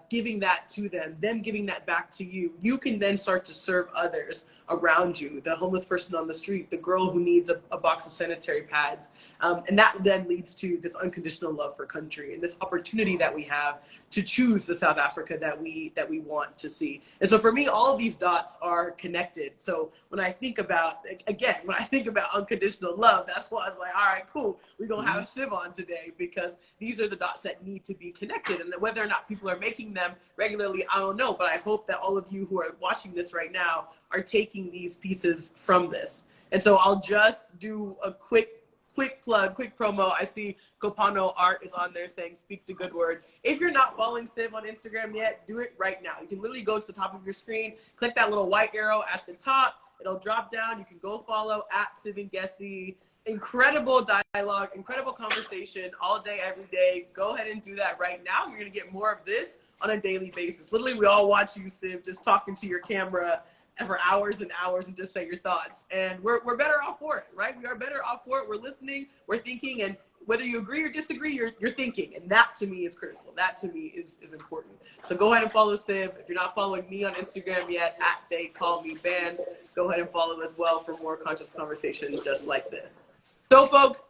giving that to them giving that back to you, you can then start to serve others around you, the homeless person on the street, the girl who needs a box of sanitary pads. And that then leads to this unconditional love for country and this opportunity that we have to choose the South Africa that we want to see. And so for me, all of these dots are connected. So when I think about, again, when I think about unconditional love, that's why I was like, all right, cool, we're going to have Siv on today, because these are the dots that need to be connected. And whether or not people are making them regularly, I don't know, but I hope that all of you who are watching this right now are taking these pieces from this. And so I'll just do a quick plug, quick promo. I see Kopano Art is on there saying, speak the good word. If you're not following Siv on Instagram yet, do it right now. You can literally go to the top of your screen, click that little white arrow at the top. It'll drop down. You can go follow at Siv Ngesi. Incredible dialogue, incredible conversation all day, every day. Go ahead and do that right now. You're going to get more of this on a daily basis. Literally, we all watch you, Siv, just talking to your camera for hours and hours and just say your thoughts. And we're better off for it, right? We are better off for it. We're listening, we're thinking, and whether you agree or disagree, you're thinking. And that to me is critical. That to me is important. So go ahead and follow Siv. If you're not following me on Instagram yet, at They Call Me Bands, go ahead and follow as well for more conscious conversation just like this. So folks,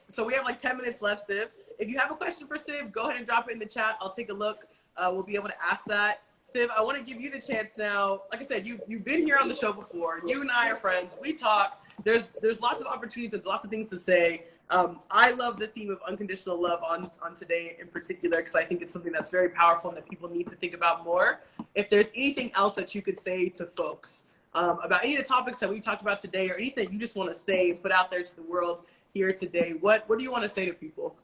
so we have like 10 minutes left, Siv. If you have a question for Siv, go ahead and drop it in the chat. I'll take a look. We'll be able to ask that. Siv, I want to give you the chance now. Like I said, you've been here on the show before. You and I are friends. We talk. There's lots of opportunities. There's lots of things to say. I love the theme of unconditional love on today in particular, because I think it's something that's very powerful and that people need to think about more. If there's anything else that you could say to folks about any of the topics that we talked about today, or anything that you just want to say and put out there to the world here today, what do you want to say to people?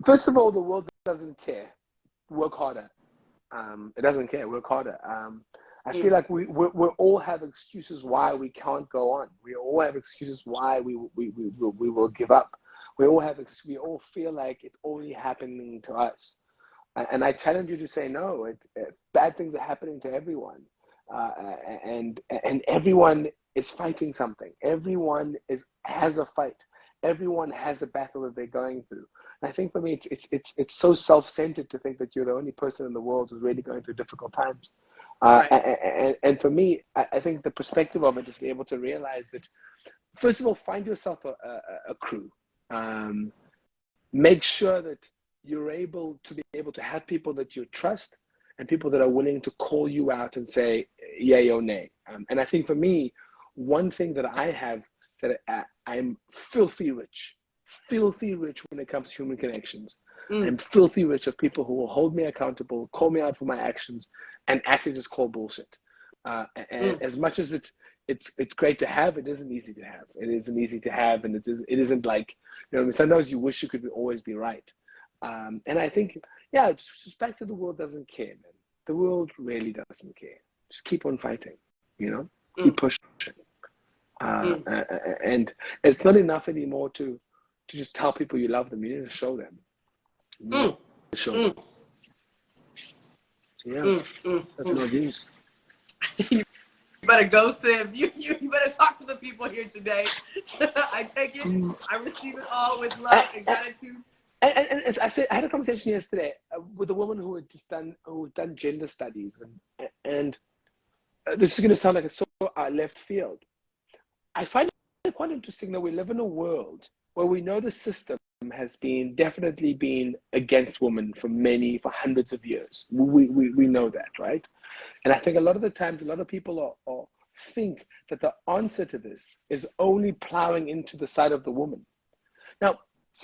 First of all, the world doesn't care. Work harder. It doesn't care. Work harder. I feel like we all have excuses why we can't go on. We all have excuses why we will give up. We all feel like it's only happening to us. And I challenge you to say no. Bad things are happening to everyone, and everyone is fighting something. Everyone has a fight. Everyone has a battle that they're going through. And I think for me, it's so self-centered to think that you're the only person in the world who's really going through difficult times. Right. And for me, I think the perspective of it is to be able to realize that, first of all, find yourself a crew. Make sure that you're able to have people that you trust and people that are willing to call you out and say yay or nay. And I think for me, one thing that I have, that I'm filthy rich when it comes to human connections. I'm filthy rich of people who will hold me accountable, call me out for my actions, and actually just call bullshit. And as much as it's great to have, it isn't easy to have. It isn't easy to have, and it isn't like, sometimes you wish you could always be right. And I think, just back to the world doesn't care, man. The world really doesn't care. Just keep on fighting, keep pushing. And it's not enough anymore to just tell people you love them. You need to show them. Show them. So that's my views. You better go, Siv. You better talk to the people here today. I take it. I receive it all with love and gratitude. And as I said, I had a conversation yesterday with a woman who had done gender studies, and this is going to sound like a so left field. I find it quite interesting that we live in a world where we know the system has definitely been against women for hundreds of years. We know that, right? And I think a lot of the times, a lot of people think that the answer to this is only plowing into the side of the woman. Now,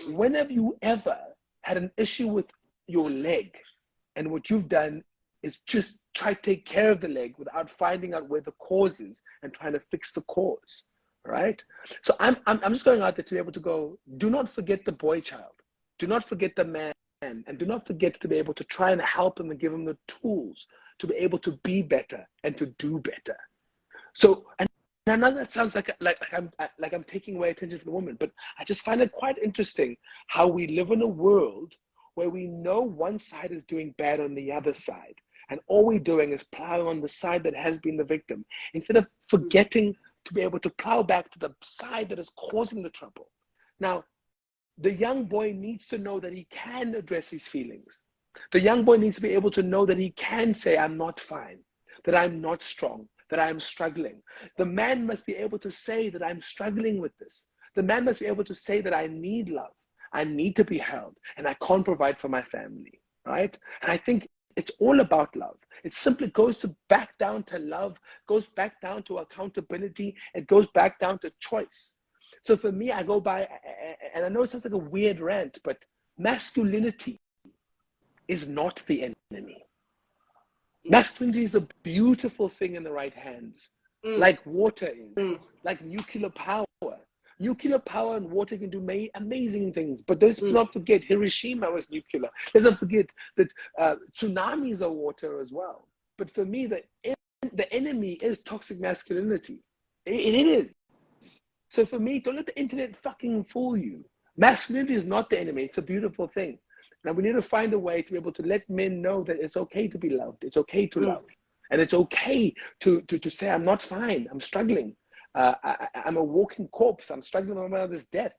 when have you ever had an issue with your leg, and what you've done is just try to take care of the leg without finding out where the cause is and trying to fix the cause, right? So I'm just going out there to be able to go, do not forget the boy child. Do not forget the man, and do not forget to be able to try and help him and give him the tools to be able to be better and to do better. So, and I know that sounds like I'm taking away attention from the woman, but I just find it quite interesting how we live in a world where we know one side is doing bad on the other side, and all we're doing is plowing on the side that has been the victim, instead of forgetting to be able to plow back to the side that is causing the trouble. Now, the young boy needs to know that he can address his feelings. The young boy needs to be able to know that he can say, I'm not fine, that I'm not strong, that I'm struggling. The man must be able to say that I'm struggling with this. The man must be able to say that I need love. I need to be held, and I can't provide for my family, right? And I think it's all about love. It simply goes back down to love, goes back down to accountability, it goes back down to choice. So for me, I go by, and I know it sounds like a weird rant, but masculinity is not the enemy. Masculinity is a beautiful thing in the right hands, like water is, like nuclear power. Nuclear power and water can do amazing things, but let's not forget Hiroshima was nuclear. Let's not forget that tsunamis are water as well. But for me, the enemy is toxic masculinity. It is. So for me, don't let the internet fucking fool you. Masculinity is not the enemy. It's a beautiful thing. Now we need to find a way to be able to let men know that it's okay to be loved. It's okay to love. And it's okay to say, I'm not fine. I'm struggling. I'm a walking corpse. I'm struggling with my mother's death.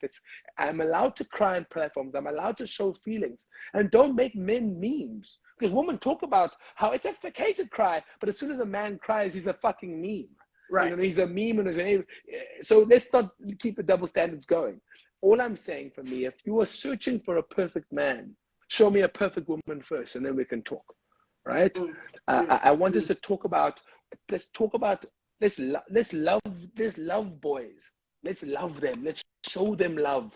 I'm allowed to cry on platforms. I'm allowed to show feelings. And don't make men memes. Because women talk about how it's okay to cry, but as soon as a man cries, he's a fucking meme. Right. You know, he's a meme. So let's not keep the double standards going. All I'm saying, for me, if you are searching for a perfect man, show me a perfect woman first, and then we can talk, right? I want us to talk about, let's love boys. Let's love them. Let's show them love.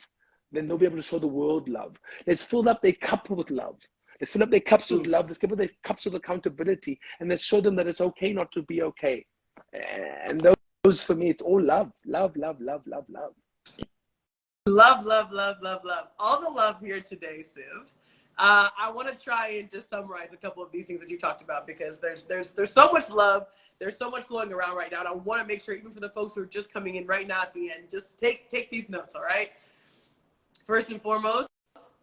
Then they'll be able to show the world love. Let's fill up their cup with love. Let's fill up their cups with love. Let's fill up their cups with accountability, and let's show them that it's okay not to be okay. And those for me, it's all love. Love, love, love, love, love. Love, love, love, love, love. All the love here today, Siv. I want to try and just summarize a couple of these things that you talked about, because there's so much love, there's so much flowing around right now, and I want to make sure, even for the folks who are just coming in right now at the end, just take these notes, all right? First and foremost,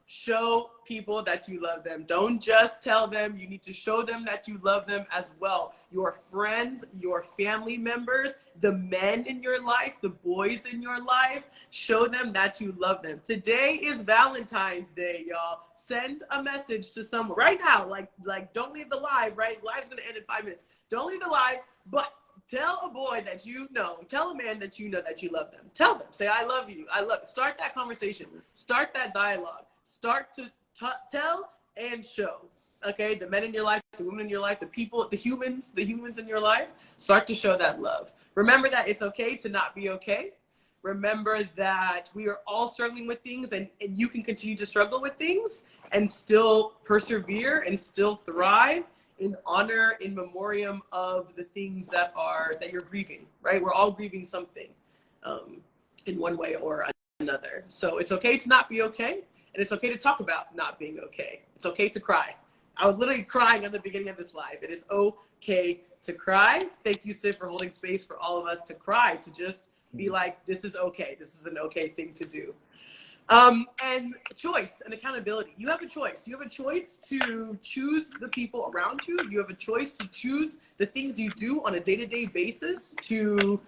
show people that you love them. Don't just tell them. You need to show them that you love them as well. Your friends, your family members, the men in your life, the boys in your life, show them that you love them. Today is Valentine's Day, y'all. Send a message to someone right now. Like don't leave the live, right? Live's gonna end in 5 minutes. Don't leave the live, but tell a boy that you know, tell a man that you know that you love them. Tell them, say, I love you. Start that conversation. Start that dialogue. Start to tell and show, okay? The men in your life, the women in your life, the people, the humans in your life, start to show that love. Remember that it's okay to not be okay. Remember that we are all struggling with things, and you can continue to struggle with things and still persevere and still thrive in honor, in memoriam of the things that you're grieving, right? We're all grieving something in one way or another. So it's okay to not be okay. And it's okay to talk about not being okay. It's okay to cry. I was literally crying at the beginning of this live. It is okay to cry. Thank you, Siv, for holding space for all of us to cry, to just be like, this is okay. This is an okay thing to do. And choice and accountability. You have a choice. You have a choice to choose the people around you. You have a choice to choose the things you do on a day-to-day basis to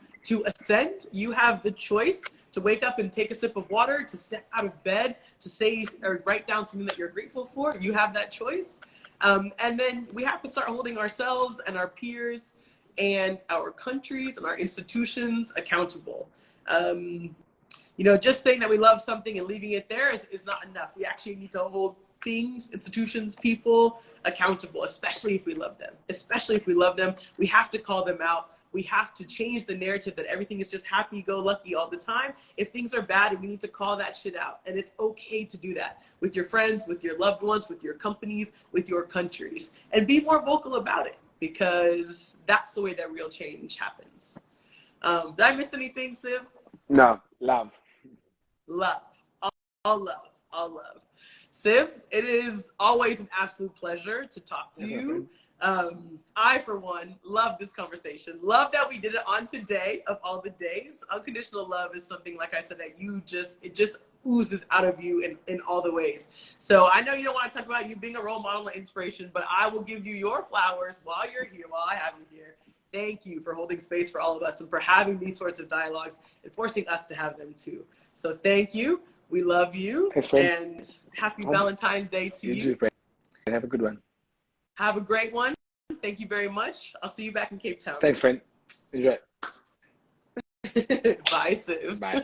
ascend. You have the choice to wake up and take a sip of water, to step out of bed, to say or write down something that you're grateful for. You have that choice. And then we have to start holding ourselves and our peers and our countries and our institutions accountable. You know, just saying that we love something and leaving it there is not enough. We actually need to hold things, institutions, people accountable, especially if we love them. Especially if we love them, we have to call them out. We have to change the narrative that everything is just happy-go-lucky all the time. If things are bad, we need to call that shit out. And it's okay to do that with your friends, with your loved ones, with your companies, with your countries. And be more vocal about it, because that's the way that real change happens. Did I miss anything, Siv? No, love. Love. All love. All love. Siv, it is always an absolute pleasure to talk to you. I, for one, love this conversation. Love that we did it on today of all the days. Unconditional love is something, like I said, that it just oozes out of you in all the ways. So I know you don't want to talk about you being a role model and inspiration, but I will give you your flowers while you're here, while I have you here. Thank you for holding space for all of us and for having these sorts of dialogues and forcing us to have them too. So thank you. We love you. Thanks, and happy Valentine's Day to you. You too, friend. Have a good one. Have a great one. Thank you very much. I'll see you back in Cape Town. Thanks, friend. Enjoy. Bye, Siv. Bye.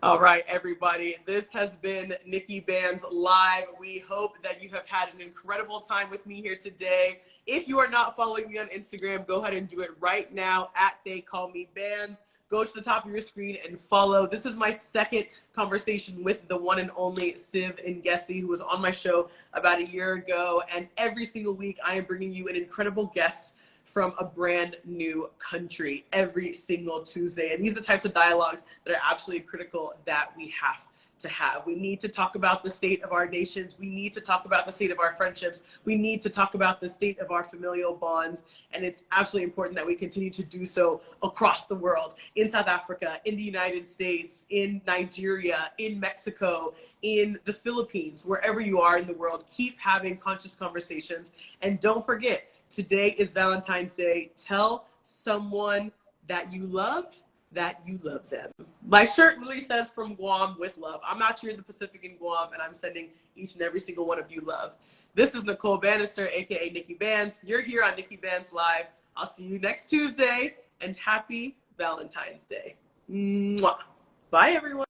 All right, everybody. This has been NIKKI BANZ Live. We hope that you have had an incredible time with me here today. If you are not following me on Instagram, go ahead and do it right now at They Call Me Bands. Go to the top of your screen and follow. This is my second conversation with the one and only Siv Ngesi, who was on my show about a year ago. And every single week, I am bringing you an incredible guest from a brand new country every single Tuesday. And these are the types of dialogues that are absolutely critical that we have to have. We need to talk about the state of our nations. We need to talk about the state of our friendships. We need to talk about the state of our familial bonds. And it's absolutely important that we continue to do so across the world, in South Africa, in the United States, in Nigeria, in Mexico, in the Philippines, wherever you are in the world. Keep having conscious conversations. And don't forget, today is Valentine's Day. Tell someone that you love them. My shirt literally says "From Guam with love." I'm out here in the Pacific in Guam, and I'm sending each and every single one of you love. This is Nicole Banister, aka NIKKI BANZ. You're here on NIKKI BANZ Live. I'll see you next Tuesday, and happy Valentine's Day. Mwah. Bye, everyone.